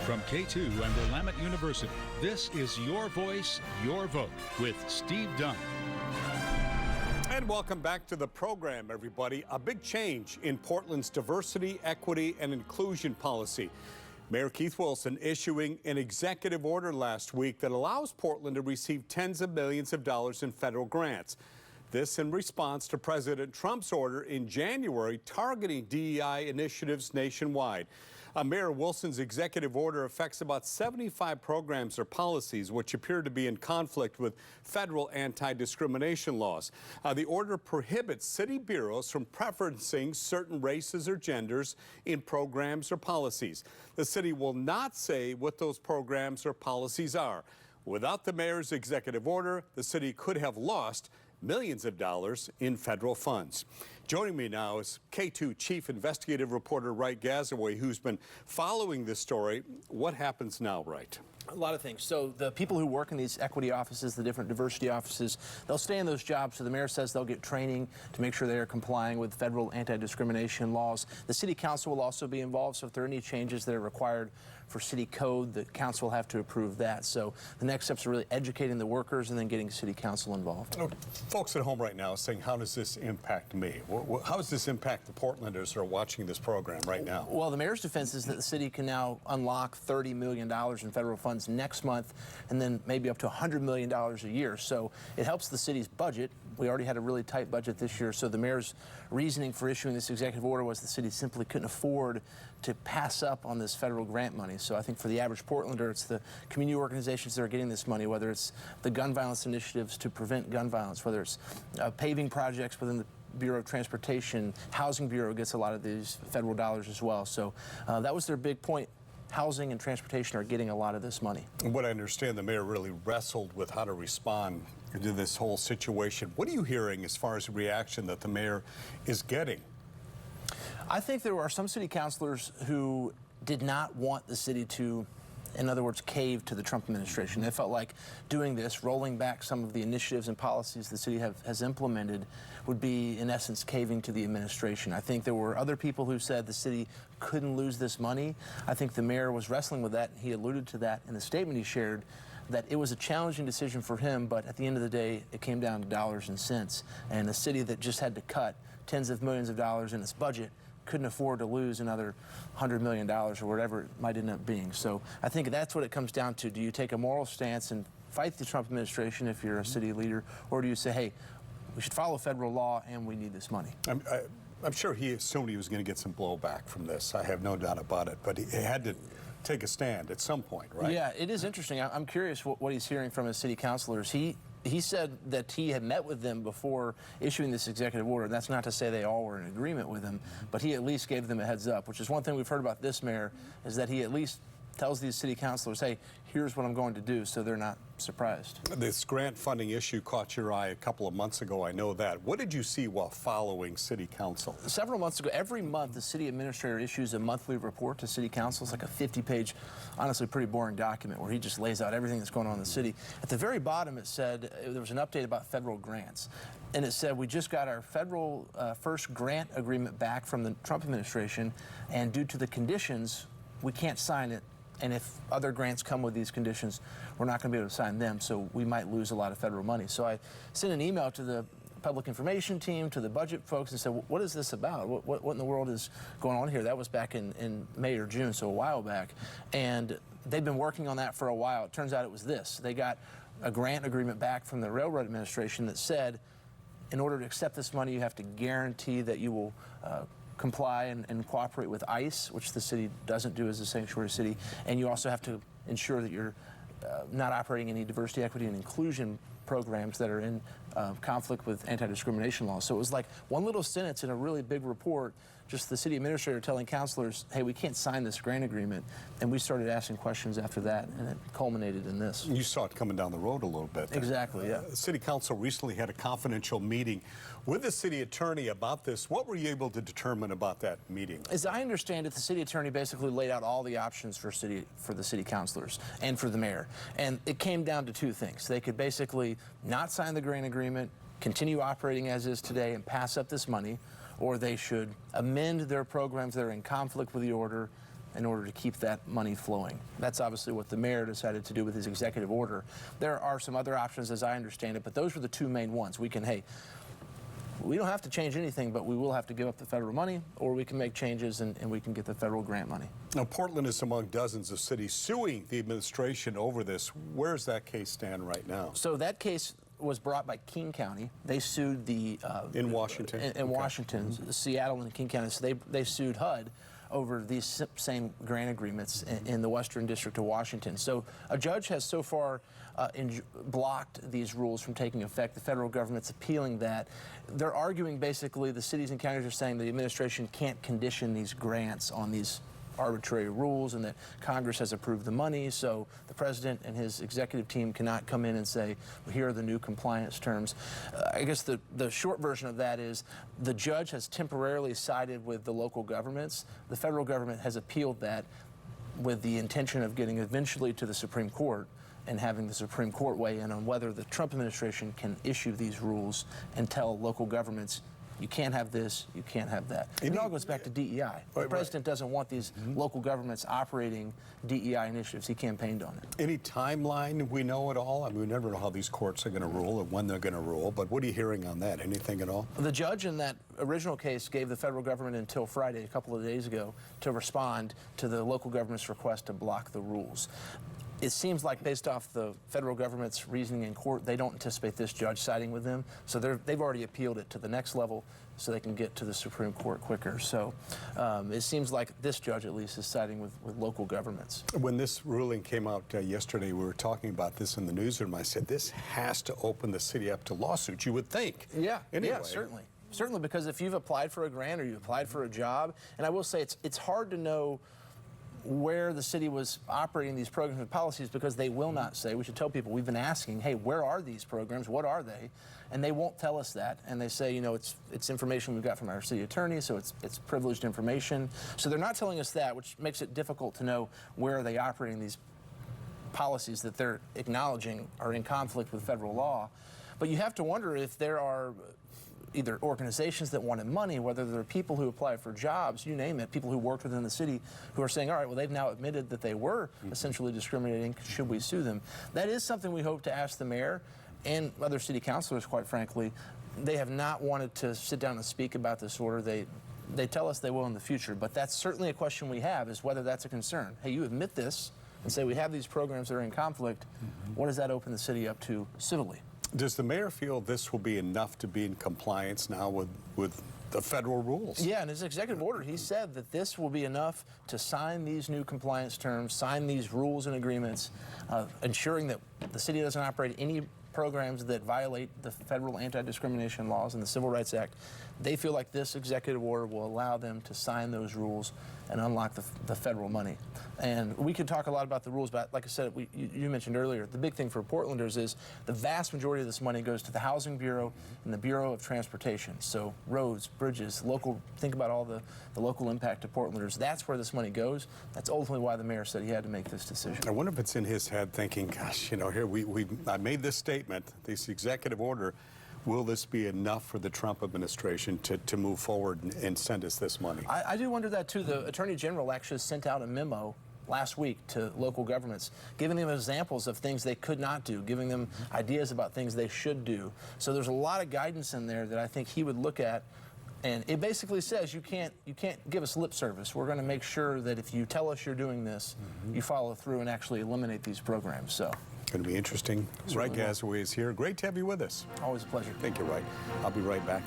From K2 and Willamette University, this is Your Voice, Your Vote with Steve Dunn. And welcome back to the program, everybody. A big change in Portland's diversity, equity, and inclusion policy. Mayor Keith Wilson issuing an executive order last week that allows Portland to receive tens of millions of dollars in federal grants. This in response to President Trump's order in January targeting DEI initiatives nationwide. Mayor Wilson's executive order affects about 75 programs or policies which appear to be in conflict with federal anti-discrimination laws. The order prohibits city bureaus from preferencing certain races or genders in programs or policies. The city will not say what those programs or policies are. Without the mayor's executive order, the city could have lost millions of dollars in federal funds. Joining me now is K2 Chief Investigative Reporter Wright Gazaway, who's been following this story. What happens now, Wright? A lot of things. So the people who work in these equity offices, the different diversity offices, they'll stay in those jobs. So the mayor says they'll get training to make sure they are complying with federal anti-discrimination laws. The city council will also be involved. So if there are any changes that are required for city code, the council will have to approve that. So the next steps are really educating the workers and then getting city council involved. Folks at home right now are saying, how does this impact me? How does this impact the Portlanders who are watching this program right now? Well, the mayor's defense is that the city can now unlock $30 million in federal funds next month, and then maybe up to $100 million a year. So it helps the city's budget. We already had a really tight budget this year, so the mayor's reasoning for issuing this executive order was the city simply couldn't afford to pass up on this federal grant money. So I think for the average Portlander, it's the community organizations that are getting this money, whether it's the gun violence initiatives to prevent gun violence, whether it's paving projects within the Bureau of Transportation. Housing Bureau gets a lot of these federal dollars as well. So that was their big point. Housing and transportation are getting a lot of this money. And what I understand, the mayor really wrestled with how to respond to this whole situation. What are you hearing as far as the reaction that the mayor is getting? I think there are some city councilors who did not want the city to, in other words, cave to the Trump administration. They felt like doing this, rolling back some of the initiatives and policies the city has implemented, would be, in essence, caving to the administration. I think there were other people who said the city couldn't lose this money. I think the mayor was wrestling with that, and he alluded to that in the statement he shared, that it was a challenging decision for him, but at the end of the day, it came down to dollars and cents. And a city that just had to cut tens of millions of dollars in its budget couldn't afford to lose another $100 million or whatever it might end up being. So I think that's what it comes down to. Do you take a moral stance and fight the Trump administration if you're a city leader, or do you say, hey, we should follow federal law and we need this money? I'm sure he assumed he was going to get some blowback from this. I have no doubt about it, but he had to take a stand at some point, right? Yeah, it is interesting. I'm curious what he's hearing from his city councilors. He said that he had met with them before issuing this executive order. That's not to say they all were in agreement with him, but he at least gave them a heads up, which is one thing we've heard about this mayor, is that he at least tells these city councilors, hey, here's what I'm going to do, so they're not surprised. This grant funding issue caught your eye a couple of months ago, I know that. What did you see while following city council? Several months ago, every month, the city administrator issues a monthly report to city council. It's like a 50-page, honestly pretty boring document where he just lays out everything that's going on in the city. At the very bottom, it said, there was an update about federal grants. And it said, we just got our federal first grant agreement back from the Trump administration, and due to the conditions, we can't sign it. And if other grants come with these conditions, we're not going to be able to sign them, so we might lose a lot of federal money. So I sent an email to the public information team, to the budget folks, and said, what is this about? What in the world is going on here? That was back in May or June, so a while back. And they've been working on that for a while. It turns out it was this. They got a grant agreement back from the Railroad Administration that said, in order to accept this money, you have to guarantee that you will comply and cooperate with ICE, which the city doesn't do as a sanctuary city, and you also have to ensure that you're not operating any diversity, equity, and inclusion programs that are in conflict with anti-discrimination laws. So it was like one little sentence in a really big report, just the city administrator telling councilors, hey, we can't sign this grant agreement. And we started asking questions after that, and it culminated in this. You saw it coming down the road a little bit. Exactly, yeah. City council recently had a confidential meeting with the city attorney about this. What were you able to determine about that meeting? As I understand it, the city attorney basically laid out all the options for the city councilors and for the mayor. And it came down to two things. They could basically not sign the grant agreement, continue operating as is today, and pass up this money, or they should amend their programs that are in conflict with the order, in order to keep that money flowing. That's obviously what the mayor decided to do with his executive order. There are some other options as I understand it, but those were the two main ones. We can, hey, we don't have to change anything, but we will have to give up the federal money, or we can make changes and we can get the federal grant money. Now, Portland is among dozens of cities suing the administration over this. Where does that case stand right now? So that case was brought by King County. They sued the... in Washington? In Washington, Seattle and King County. So they sued HUD over these same grant agreements in the Western District of Washington. So a judge has so far blocked these rules from taking effect. The federal government's appealing that. They're arguing basically the cities and counties are saying the administration can't condition these grants on these arbitrary rules and that Congress has approved the money, so the president and his executive team cannot come in and say, well, here are the new compliance terms. I guess the short version of that is the judge has temporarily sided with the local governments. The federal government has appealed that with the intention of getting eventually to the Supreme Court and having the Supreme Court weigh in on whether the Trump administration can issue these rules and tell local governments, you can't have this, you can't have that. And it all goes back to DEI. The president doesn't want these local governments operating DEI initiatives. He campaigned on it. Any timeline we know at all? I mean, we never know how these courts are going to rule or when they're going to rule, but what are you hearing on that? Anything at all? The judge in that original case gave the federal government until Friday, a couple of days ago, to respond to the local government's request to block the rules. It seems like based off the federal government's reasoning in court, they don't anticipate this judge siding with them. So they've already appealed it to the next level so they can get to the Supreme Court quicker. So it seems like this judge at least is siding with local governments. When this ruling came out yesterday, we were talking about this in the newsroom. I said, this has to open the city up to lawsuits, you would think. Yeah, anyway. Yeah, certainly. Certainly, because if you've applied for a grant or you applied for a job, and I will say it's hard to know where the city was operating these programs and policies because they will not say. We should tell people, we've been asking, hey, where are these programs? What are they? And they won't tell us that. And they say, you know, it's information we've got from our city attorney, so it's privileged information. So they're not telling us that, which makes it difficult to know where are they operating these policies that they're acknowledging are in conflict with federal law. But you have to wonder if there are either organizations that wanted money, whether they're people who apply for jobs, you name it, people who worked within the city who are saying, all right, well, they've now admitted that they were essentially discriminating. Should we sue them? That is something we hope to ask the mayor and other city councilors, quite frankly. They have not wanted to sit down and speak about this order. They tell us they will in the future, but that's certainly a question we have, is whether that's a concern. Hey, you admit this and say we have these programs that are in conflict. What does that open the city up to civilly? Does the mayor feel this will be enough to be in compliance now with the federal rules? Yeah, in his executive order, he said that this will be enough to sign these new compliance terms, sign these rules and agreements, ensuring that the city doesn't operate any programs that violate the federal anti-discrimination laws and the Civil Rights Act. They feel like this executive order will allow them to sign those rules and unlock the federal money. And we could talk a lot about the rules, but like I said, you mentioned earlier, the big thing for Portlanders is the vast majority of this money goes to the Housing Bureau and the Bureau of Transportation. So roads, bridges, local, think about all the local impact to Portlanders. That's where this money goes. That's ultimately why the mayor said he had to make this decision. I wonder if it's in his head thinking, gosh, you know, here I made this statement, this executive order. Will this be enough for the Trump administration to move forward and send us this money? I do wonder that, too. The Attorney General actually sent out a memo last week to local governments, giving them examples of things they could not do, giving them ideas about things they should do. So there's a lot of guidance in there that I think he would look at. And it basically says you can't give us lip service. We're going to make sure that if you tell us you're doing this, you follow through and actually eliminate these programs. So. Going to be interesting. Wright Gazaway is here. Great to have you with us. Always a pleasure. Thank you, Wright. I'll be right back.